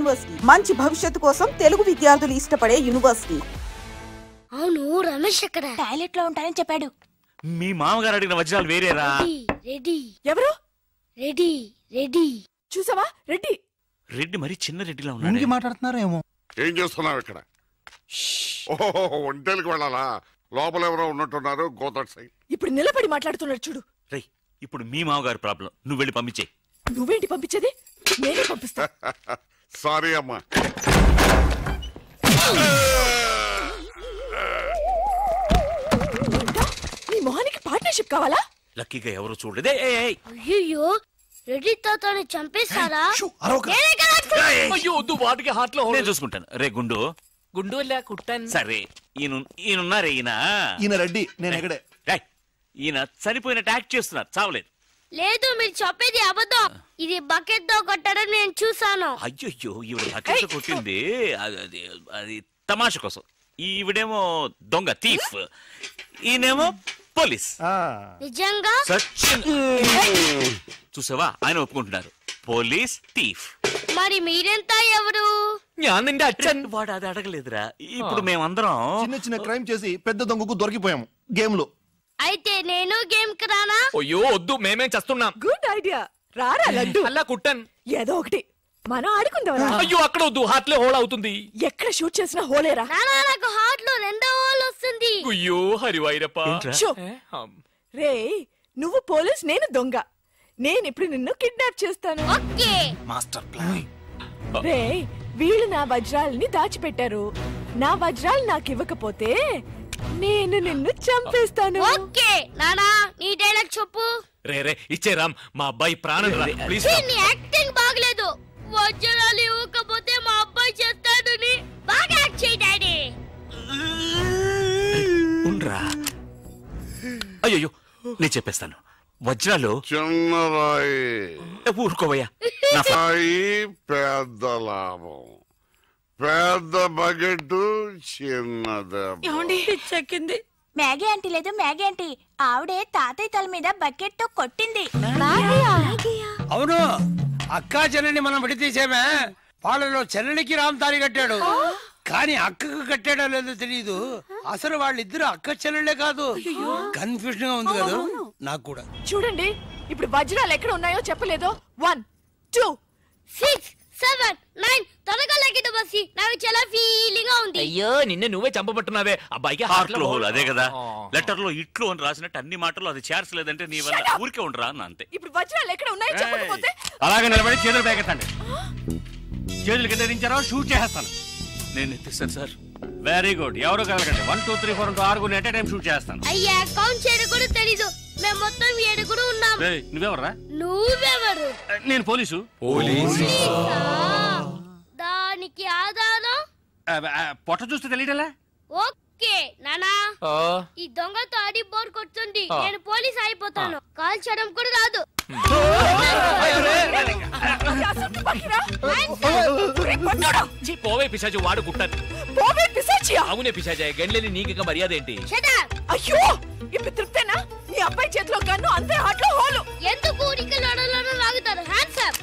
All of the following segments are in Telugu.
యూనివర్సిటీ మంచి భవిష్యత్తు కోసం తెలుగు విద్యార్థులు ఇష్టపడే యూనివర్సిటీ. అవును రమేష్ ఎక్కడ? టాయిలెట్ లో ఉంటానని చెప్పాడు. మీ మామగారు అడిగిన వజ్రాలు వేరేరా? రెడ్డి. ఎవరు? రెడ్డి. రెడ్డి చూసావా? రెడ్డి. రెడ్డి మరి చిన్న రెడ్డిలా ఉన్నాడు. మాట్లాడుతున్నారేమో. ఏం చేస్తున్నావు ఇక్కడ? ఓహో ఒంటేలకు వెళ్ళాలా? లోపల ఎవరో ఉన్నట్టున్నారు. గోదట్ సైడ్. ఇప్పుడు నిలబడి మాట్లాడుతున్నాడు చూడు. రేయ్ ఇప్పుడు మీ మామగారు ప్రాబ్లం, నువ్వు వెళ్ళి పంపించే. నువ్వేంటి పంపించేది? నేనే పంపిస్తా. సారీ అమ్మా. నీ మొహానికి పార్ట్నర్షిప్ కావాలా? లక్కీగా ఎవరు చూడలేదే. అయ్యో రెడ్డి తాతని చంపేస్తారా? నేను చూసుకుంటాను. రే గుండు. గుండు కుట్టాను. సరే ఈయనున్నారే ఈయన రెడ్డి, నేను ఎక్కడే. ఈయన చనిపోయినట్టు యాక్ట్ చేస్తున్నారు, చావలేదు. లేదు మీరు చెప్పేది అబద్ధం. ఇది బకెట్ తో కొట్టడం నేను చూసాను. అయ్యో ఈవిడ బకెట్ కొట్టింది అది తమాష కోసం. ఈవిడేమో దొంగ థీఫ్, ఈయనేమో పోలీస్. నిజంగా సచిన్ చూసావా, ఆయన ఒప్పుకుంటున్నారు పోలీస్ థీఫ్. మరి మీరెంత ఎవరు? వాడు అది అడగలేదురా. ఇప్పుడు మేమందరం చిన్న చిన్న క్రైమ్ చేసి పెద్ద దొంగకు దొరికిపోయాము గేమ్ లో. అయితే నేను గేమ్ కి రానా? అయ్యో వద్దు, మేమేం చేస్తున్నాం. Good idea. రారా లడ్డు. అలా కుట్టాను. ఏదో ఒకటి మనం ఆడుకుందాం. అయ్యో అక్కడ వద్దు, హార్ట్ లో హోల్ అవుతుంది. ఎక్కడ షూట్ చేసినా హోలేరా? నానా నాకు హార్ట్ లో రెండో హోల్ వస్తుంది. అయ్యో హరివైరప్ప. రే నువ్వు పోలీస్, నేను దొంగ. నేను ఇప్పుడు నిన్ను కిడ్నాప్ చేస్తాను. Okay master plan. రే వీళ్ళు నా వజ్రాలని దాచిపెట్టారు. నా వజ్రాలు నాకు ఇవ్వకపోతే నేను నిన్ను చంపేస్తాను. ఓకే నానా నీ డైలాగ్ చెప్పు. రే ఇచ్చే రామ్, మా అబ్బాయి ప్రాణం రా ప్లీజ్. నీ యాక్టింగ్ బాగలేదు. వజ్రాలు ఇవ్వకపోతే మా అబ్బాయి చేస్తాడు. బాగా యాక్ట్ చేయి డాడీ. ఉండ్రా. అయ్యో నేను చెప్పేస్తాను. వజ్రాలు చిన్న రాయి, ఊరుకోవయ్యా. పెద్ద లాభం. పెద్ద బకెట్ చిన్నది. చెక్కింది. మ్యాగీ ఆంటీ లేదు, మ్యాగీ ఆంటీ ఆవిడే తాతయ్య తల మీద బకెట్ తో కొట్టింది. అవును, అక్కా చెల్లెని మనం విడితీసేమే. వాళ్ళలో చెల్లెలికి రామ్ తారి కట్టాడు, కానీ అక్కకు కట్టాడో లేదో తెలియదు. అసలు వాళ్ళిద్దరు అక్క చెల్లెలే కాదు. కన్ఫ్యూజన్ గా ఉంది కదా నాకు కూడా. చూడండి ఇప్పుడు వజ్రాలు ఎక్కడ ఉన్నాయో చెప్పలేదు. 1 2 6 7 9 త్వరగా లెక్కిట బస్సి. నాకు చాలా ఫీలింగ్ గా ఉంది. అయ్యో నిన్నే నువ్వే చంపబట్టున్నావే. అబ్బాయికి హార్ట్ లో హోల్ అదే కదా. లెటర్ లో ఇట్లు అని రాసినట్టు అన్ని మాటలు అది చేర్చలేదంటే నీ వల్ల ఊరికే ఉండరా అన్న అంతే. ఇప్పుడు వజ్రాలు ఎక్కడ ఉన్నాయో చెప్పకపోతే అలాగే నిలబడి చేతులు పేకెత్తండి. చేతులు కింద దించారో షూట్ చేస్తాను. నేను ఎత్తిస్తాను సార్. Very good. ఎవరు కలగండి. 1 2 3 4 6 ఎట్ టైం షూట్ చేస్తాను. అయ్యా కౌంట్ చేయడం కూడా తెలీదు. మేము మొత్తం 7 ఉన్నాం. నువ్వెవర్రా? నువ్వెవరు? నేను పోలీసు. దానికి ఆధారం పొట్ట చూస్తే తెలియటలా? ఓకే నానా, ఈ దొంగతో ఆడి బోర్ కొడుతుంది. నేను పోలీస్ అయిపోతాను. కాల్ చేయడం కూడా రాదు. పోవే పిశాచి, వాడు కుట్టాను. పోవే పిశాచియా? అవునే పిశాచి, గండ్లేని నీకు మర్యాద ఏంటి? అయ్యో ఇప్పుడు తృప్తేనా? నీ అబ్బాయి చేతిలో గన్ను, అంతే హార్ట్ లో హోలు. ఎందుకు ఊరికి లడలను లాగుతారు? Hands up.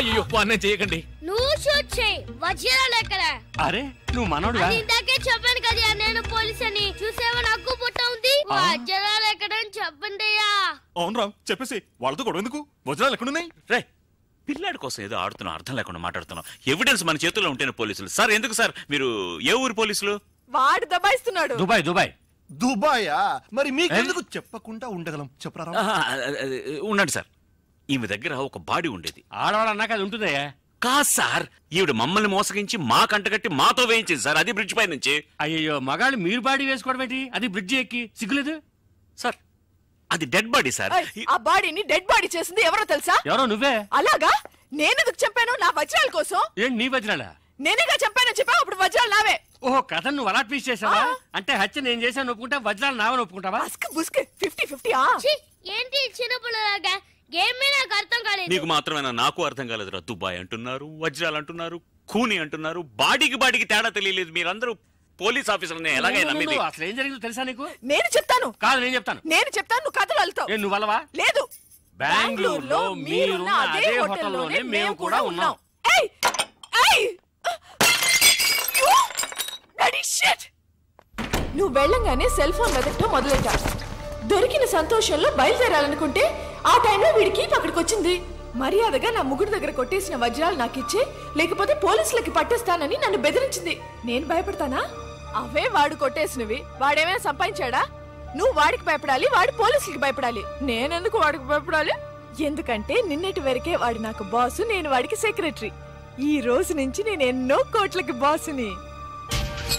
అయ్యో అన్నం చేయకండి. నువ్వు షూట్ చేయి. వజ్రాలు ఎక్కడ? అరే నువ్వు మనోడుగా? ఇందాకే చెప్పాను కదా నేను పోలీస్ అని. చూసేవా నాకు పుట్ట ఉంది. వజ్రాలు ఎక్కడ చెప్పండి. అవును రామ్ చెప్పేసి వాళ్ళతో గొడవ ఎందుకు? వజ్రాలు ఎక్కడున్నాయి? రే పిల్లాడి కోసం ఏదో ఆడుతున్నాం, అర్థం లేకుండా మాట్లాడుతున్నాం. ఎవిడెన్స్ మన చేతుల్లో ఉంటేనే పోలీసులు. సార్ ఎందుకు సార్ మీరు ఏ ఊరు పోలీసులు? వాడు దబాయిస్తున్నాడు. దుబాయ్. దుబాయా? మరి మీకెందుకు చెప్పకుండా ఉండగలం? చెప్పరా. ఉండండి సార్. ఈమె దగ్గర ఒక బాడీ ఉండేది. ఆడవాళ్ళన్నాక అది ఉంటుందయ్యా. కాదు సార్, ఈవిడ మమ్మల్ని మోసగించి మా కంటగట్టి మాతో వేయించింది సార్. అది బ్రిడ్జ్ పై నుంచి. అయ్యో మగాళ్ళు మీరు బాడీ వేసుకోవడం ఏంటి? అది బ్రిడ్జ్ ఎక్కి సిగ్గులేదు సార్. అది డెడ్ బాడీ సార్. ఆ బాడీని డెడ్ బాడీ చేసింది ఎవరో తెలుసా? ఎవరో నువ్వే. అలాగా? నేనెందుకు చంపాను? నా వజ్రాల కోసం. ఏంటి నీ వజ్రాలా? నేనేగా చంపాను చెప్పావు. అప్పుడు వజ్రాలు నావే. ఓహో కథ నువ్వు అలా ట్వీస్ట్ చేసావా? అంటే హత్య నేను చేశాను ఒప్పుకుంటా, వజ్రాలు నావని ఒప్పుకుంటావా? 50-50. ఏంటి చిన్న పిల్లలాగా గేమ్ మీద నాకు అర్థం కాలేదు. నీకు మాత్రమేనా? నాకు అర్థం కాలేదురా. దుబాయ్ అంటున్నారు, వజ్రాలు అంటున్నారు, ఖూని అంటున్నారు. బాడీకి తేడా తెలియలేదు. మీరందరూ పోలీస్ ఆఫీసర్ని ఎలాగైనా నమ్మింది. అసలు ఏం జరిగిందో తెలుసా నీకు? నేను చెప్తాను. కాదు నేను చెప్తాను. నువ్వు కథలు వెళ్తావు. నువ్వు అలవా? లేదు. బెంగళూరులో మీరున్న అదే హోటల్లోనే మేము కూడా ఉన్నాం. వెళ్ళంగానే సెల్ ఫోన్ వెతకటం మొదలెట్టా. దొరికిన సంతోషంలో బయలుదేరాలనుకుంటే ఆ టైంలో వీడికి అక్కడికి వచ్చింది. మర్యాదగా నా ముగ్గురు దగ్గర కొట్టేసిన వజ్రాలు నాకిచ్చే, లేకపోతే పోలీసులకి పట్టేస్తానని నన్ను బెదిరించింది. నేను భయపడతానా? అవే వాడు కొట్టేసినవి. వాడేమైనా సంపాదించాడా? నువ్వు వాడికి భయపడాలి, వాడు పోలీసులకి భయపడాలి. నేనెందుకు వాడికి భయపడాలి? ఎందుకంటే నిన్నటి వరకే వాడు నాకు బాసు, నేను వాడికి సెక్రటరీ. ఈ రోజు నుంచి నేను ఎన్నో కోట్లకి బాసుని.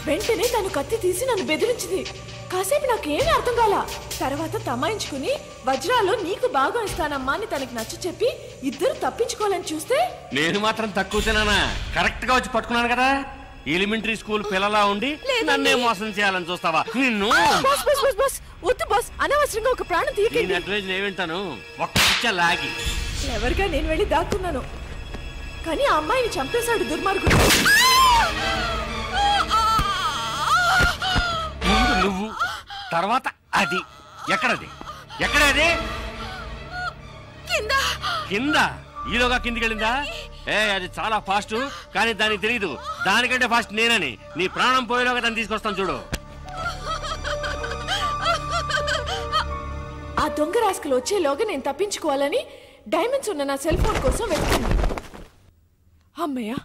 వెంటనే తను కత్తి తీసి నన్ను బెదిరించింది. కాసేపు నాకు ఏమీ అర్థం కాల. తర్వాత తమాయించుకుని వజ్రాల్లో నీకు బాగా ఇస్తానమ్మా అని తనకి నచ్చ చెప్పి ఇద్దరు తప్పించుకోవాలని చూస్తే నేను మాత్రం తక్కువ తినానా? కరెక్ట్ గా వచ్చి పట్టుకున్నాను కదా. ఎలిమెంటరీ స్కూల్ పిల్లలా ఉండి నన్నే మోసం చేయాలని చూస్తావా? నిన్ను వద్దు బాస్, అనవసరంగా ఒక ప్రాణం తీయకండి. అడ్వైజ్ నేను వింటాను. ఒక్క లాగి ఎవరిగా నేను వెళ్ళి దాక్కున్నాను, కానీ ఆ అమ్మాయిని చంపేశాడు దుర్మార్గుడు. ముందు నువ్వు, తర్వాత అది. ఎక్కడది? ఎక్కడది? కింద. ఈలోగా కిందికి వెళ్ళిందా? అది చాలా ఫాస్ట్, కానీ దానికి తెలియదు దానికంటే ఫాస్ట్ నేనని. నీ ప్రాణం పోయేలోగా దాన్ని తీసుకొస్తాను చూడు. ఆ దొంగ రాస్కలు వచ్చేలోగా నేను తప్పించుకోవాలని డైమండ్స్ ఉన్న నా సెల్ ఫోన్ కోసం వెళ్తాను. అమ్మయ్యా,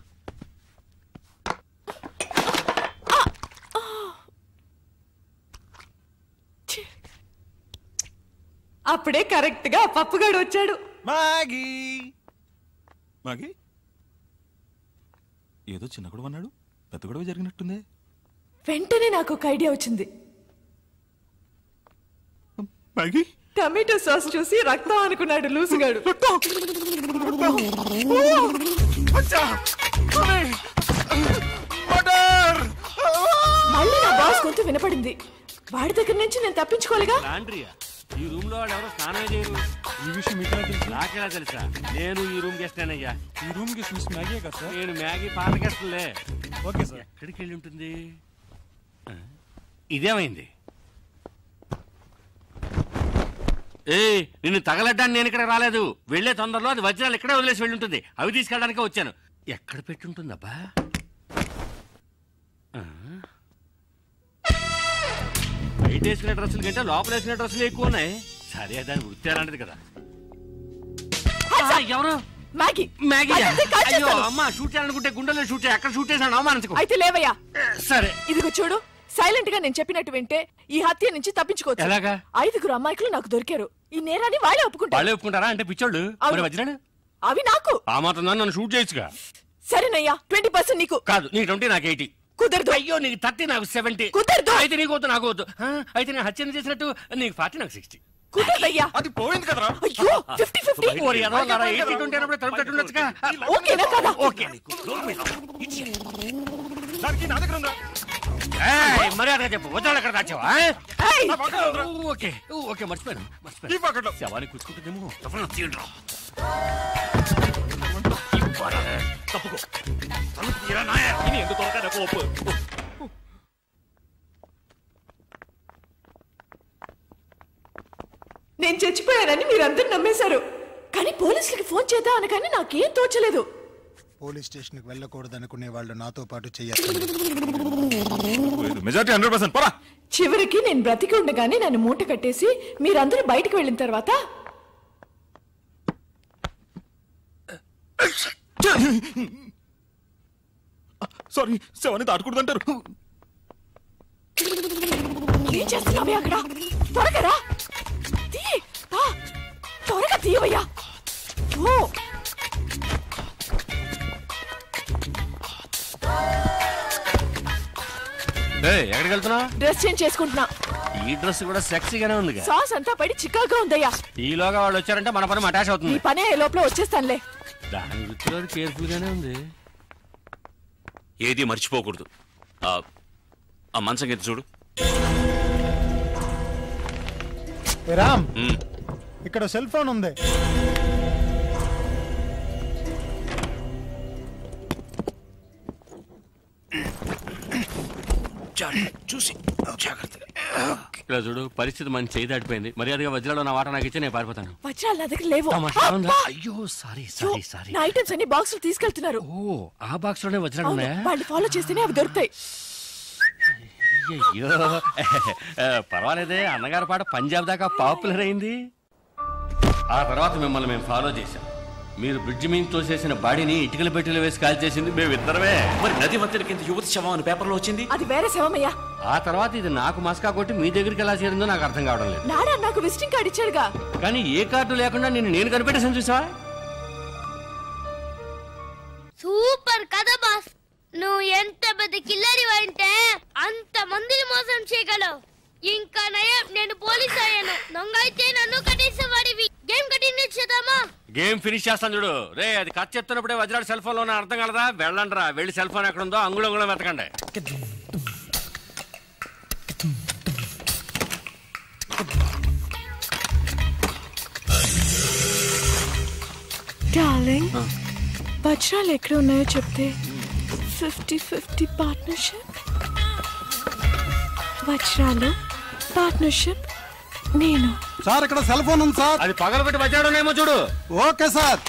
అప్పుడే కరెక్ట్ గా పప్పుగాడు వచ్చాడు. మాగీ మాగీ ఏదో చిన్న గొడవ అన్నాడు, పెద్ద గొడవ జరిగినట్టుంది. వెంటనే నాకు ఒక ఐడియా వచ్చింది. మాగీ టమాటో సాస్ చూసి రక్తం అనుకున్నాడు లూసుగాడు. మళ్ళీ నా బాస్ గొంతు వినపడింది. వాడి దగ్గర నుంచి నేను తప్పించుకోలేగా. ఈ రూమ్ లో వాళ్ళు ఎవరో స్నానం చేయరు. ఈ విషయం మీకు నాకెలా తెలుసా? నేను ఈ రూమ్ గెస్టేనయ్యా. ఈ రూమ్ గెస్ట్ మిస్ మ్యాగీ కదా సార్? నేను మ్యాగీ పాత గెస్ట్లే. Okay sir. ఎక్కడికి వెళ్ళి ఉంటుంది? ఇదేమైంది? నిన్ను తగలడ్డానికి నేను ఇక్కడ రాలేదు. వెళ్లే తొందరలో అది వజ్రాలు ఇక్కడే వదిలేసి వెళ్ళి ఉంటుంది. అవి తీసుకెళ్ళడానికే వచ్చాను. ఎక్కడ పెట్టుంటుందబ్బా? బయట వేసుకునే డ్రెస్సుల కంటే లోపల వేసుకునే డ్రెస్సులు ఎక్కువ ఉన్నాయి. సరే, దాని వృత్తి అలాంటిది కదా. ఎవరు? మ్యాగీ. మ్యాగీ? అయ్యో అమ్మా, షూట్ చేయాలనుకుంటే గుండెల్లో షూట్ చేయి. అక్కడ షూట్ చేశాను, అవమానించుకో. అయితే లేవయ్యా. సరే, ఇదిగో చూడు, సైలెంట్ గా నేను చెప్పినట్టు వింటే ఈ హత్య నుంచి తప్పించుకోవచ్చు. ఎలాగా? 5 అమ్మాయికులు నాకు దొరికారు. ఈ నేరాన్ని వాళ్ళే ఒప్పుకుంటారు. వాళ్ళే ఒప్పుకుంటారా? అంటే పిచ్చోళ్ళు. మరి వజ్రాలు అవి నాకు. ఆ మాత్రం నన్ను షూట్ చేయొచ్చుగా. సరేనయ్యా, 20% నీకు. కాదు, నీకు 20, నాకు 80. కుదరదు. అయ్యో, నీకు 30, నాకు 70. కుదరదు. అయితే నీకు వద్దు, నాకు వద్దు. అయితే నేను హత్యను చేసినట్టు నీకు 40, నాకు 60. కుదరదయ్యా. అది పోయింది కదరా. అయ్యో, 50-50. 80-20 అన్నప్పుడు తలుపు తట్టుండొచ్చుగా. ఓకేనా కదా? ఓకే. దానికి నా దగ్గర ఉందా? మర్యాదగా చెప్పు, వజ్రాలు ఎక్కడ దాచావా? ఓకే ఓకే, మర్చిపోయాను. శవాన్ని కూర్చుంటుందేమో. తీయండి. తప్పుకో. ఇది ఎందుకు నాకు ఒప్పు. నేను చచ్చిపోయానని మీరందరూ నమ్మేశారు, కానీ పోలీసులకి ఫోన్ చేద్దాం అనగానే నాకేం తోచలేదు. పోలీస్ స్టేషన్ కి వెళ్ళకూడదు అనుకునే వాళ్ళు నాతో పాటు చేయాలి. మెజారిటీ 100%. పోరా. చివరికి నేను బ్రతికి ఉండగానే నన్ను మూట కట్టేసి మీరందరూ బయటకు వెళ్ళిన తర్వాత సారీ, శవాన్ని దాటకూడదంటారు. ఏం చేస్తున్నావే అక్కడ? త్వరగా రా. త్వరగా తీయవయ్యా. ఓ, ఎక్కడికి వెళ్తున్నా? డ్రెస్ చేంజ్ చేసుకుంటున్నా. ఈ డ్రెస్ కూడా సెక్సీగానే ఉంది. సాస్ అంతా పడి చికాగా ఉందయ్యా. ఈలోగా వాళ్ళు వచ్చారంటే మన పని అటాచ్ అవుతుంది. ఈ పని లోపల వచ్చేస్తానులే. దాని వృత్తిలో కేర్ఫుల్ గానే ఉంది. ఏది మర్చిపోకూడదు. ఆ మంచం కింద చూడు. రామ్, ఇక్కడ సెల్ ఫోన్ ఉంది. చూసి ఇలా చూడు, పరిస్థితి మన చేయి దాటిపోయింది. మర్యాదగా వజ్రాలు నా వాట నాకు ఇచ్చి నేను పారిపోతాను. వజ్రాలు నా దగ్గర లేవు. అయ్యో సారీ సారీ సారీ. నా ఐటమ్స్ అన్ని బాక్సులు తీసుకెళ్తున్నారు. ఓ, ఆ బాక్స్ లోనే వజ్రాలు ఉన్నాయా? వాళ్ళు ఫాలో చేస్తేనే అవి దొరుకుతాయి. అయ్యో పర్వాలేదే, అన్నగారి పాట పంజాబ్ దాకా పాపులర్ అయింది. ఆ తర్వాత మిమ్మల్ని మేము ఫాలో చేశాం. మీరు బ్రిడ్జ్ మీద తోసేసిన బాడీని ఇటుకల పెట్టెలు వేసి కాల్ చేసింది మేమిద్దరమే. మరి నది మధ్యన కింద యువతి శవం అని పేపర్లో వచ్చింది. అది వేరే శవమయ్యా. ఆ తర్వాత ఇది నాకు మస్కా కొట్టి మీ దగ్గరికి ఎలా చేరిందో నాకు అర్థం కావడం లేదు. నాడా నాకు విజిటింగ్ కార్డు ఇచ్చాడుగా. కానీ ఏ కార్డు లేకుండా నేను కనిపెట్టేసాను చూసావా? సూపర్ కదా బాస్. నువ్వు ఎంత పెద్ద కిల్లరి అంటే అంత మందిని మోసం చేయగలవు. ఇంకా నయం, నేను పోలీస్ అయ్యాను. దొంగ అయితే నన్ను కట్టేసేవాడివి. గేమ్ కంటిన్యూ చేద్దామా? గేమ్ ఫినిష్ చేస్తాను చూడు. రే అది కథ చెప్తున్నప్పుడే వజ్రాడు సెల్ ఫోన్ లో అర్థం కలదా? వెళ్ళండి రా, వెళ్ళి సెల్ ఫోన్ ఎక్కడ ఉందో అంగుళం వెతకండి. డార్లింగ్, వజ్రాలు ఎక్కడ ఉన్నాయో చెప్తే 50-50 పార్ట్నర్షిప్. వజ్రాలు పార్ట్నర్షిప్ నేను. సార్ ఇక్కడ సెల్ ఫోన్ ఉంది సార్. అది పగలబెట్టి వజ్రాడు ఉన్నాయేమో చూడు. Okay sir.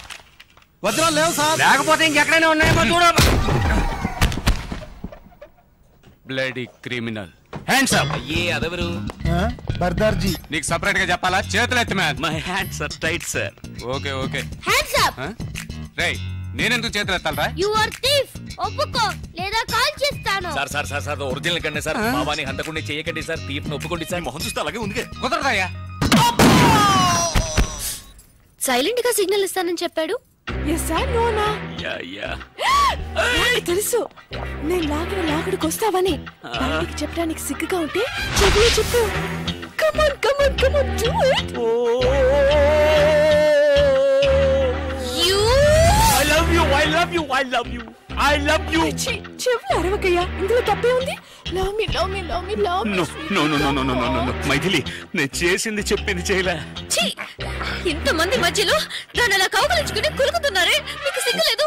వజ్రాలు లేవు సార్. లేకపోతే ఇంకెక్కడైనా ఉన్నాయేమో చూడు. Bloody criminal. Hands up. అయ్యే అదెవరు? బర్దార్జీ. నీకు సెపరేట్ గా చెప్పాలా? చేతులు ఎత్తి man. My hands are tight sir. Okay okay. Hands up. రేయ్ నేనెందుకు చేతులు ఎత్తాలరా? You are thief. ఒప్పుకో లేదా కాల్ చేస్తాను. Sir sir sir sir original కండి సార్. మావాని హంతకుండా చేయకండి సార్. తీఫ్ ఒప్పుకోండి సార్. మొహం చూస్తే అలాగే ఉంది. కుదరదయ్యా. సైలెంట్ గా సిగ్నల్ ఇస్తానని చెప్పాడు. తెలుసు నేను లాగడికి వస్తావని. బయటికి చెప్పడానికి సిగ్గుగా ఉంటే చెవిలో చెప్పు. Come on come on come on do it. I love you I love you I love you I love you. చెవులు అరవకయ్యా, ఇందులో తప్పే ఉంది. Love me love me love me love me. No no no no no no no Maithili, నేను చేసింది చెప్పింది చేయలే. ఇంతమంది మధ్యలో దాన్ని అలా కౌగలించుకుని కులుకుతున్నారే, మీకు సిగ్గులేదు?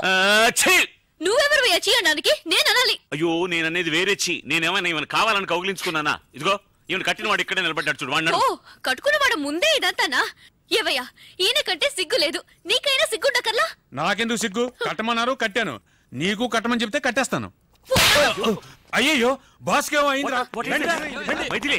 నువ్వెవరు చేయడానికి నేను అనాలి. అయ్యో నేననేది వేరే చి. నేనేమైనా ఈమెను కావాలని కౌగిలించుకున్నానా? ఇదిగో ఈమెను కట్టిన వాడు ఇక్కడే నిలబడ్డాడు చూడు. వాడు ఓ కట్టుకున్నవాడు ముందే ఇదంతానా? ఏవయ్యా ఈయన కంటే సిగ్గు లేదు, నీకైనా సిగ్గుండకల్లా? నాకెందుకు సిగ్గు? కట్టమన్నారు కట్టాను. నీకు కట్టమని చెప్తే కట్టేస్తాను. అయ్యో బాస్ కేమో అయిందిరా. మైథిలి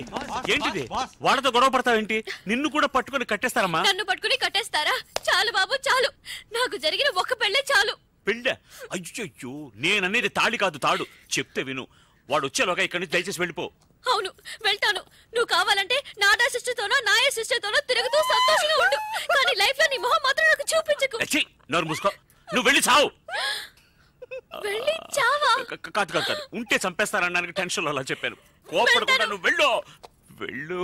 ఏంటిది? వాళ్ళతో గొడవ పడతావేంటి? నిన్ను కూడా పట్టుకుని కట్టేస్తారమ్మా. నన్ను పట్టుకుని కట్టేస్తారా? చాలు బాబు చాలు, నాకు జరిగిన ఒక్క పెళ్ళే చాలు. పెళ్ళ? అయ్యో నేననేది తాళి కాదు తాడు. చెప్తే విను. వాడు వచ్చేలోగా ఇక్కడి నుంచి దయచేసి వెళ్ళిపో. అవును వెళ్తాను. నువ్వు కావాలంటే నాదా సిస్టర్తోనో నాయ సిస్టర్తోనో తిరుగుతూ సంతోషంగా ఉండు, కానీ లైఫ్ లో నీ మొహం మాత్రం నాకు చూపించకు. నోరు మూసుకో. నువ్వు వెళ్ళి చావు. వెళ్ళి చావా? కాదు కాదు కాదు, ఉంటే చంపేస్తారనడానికి టెన్షన్ లో అలా చెప్పాను. కోపడకుండా నువ్వు వెళ్ళు వెళ్ళు.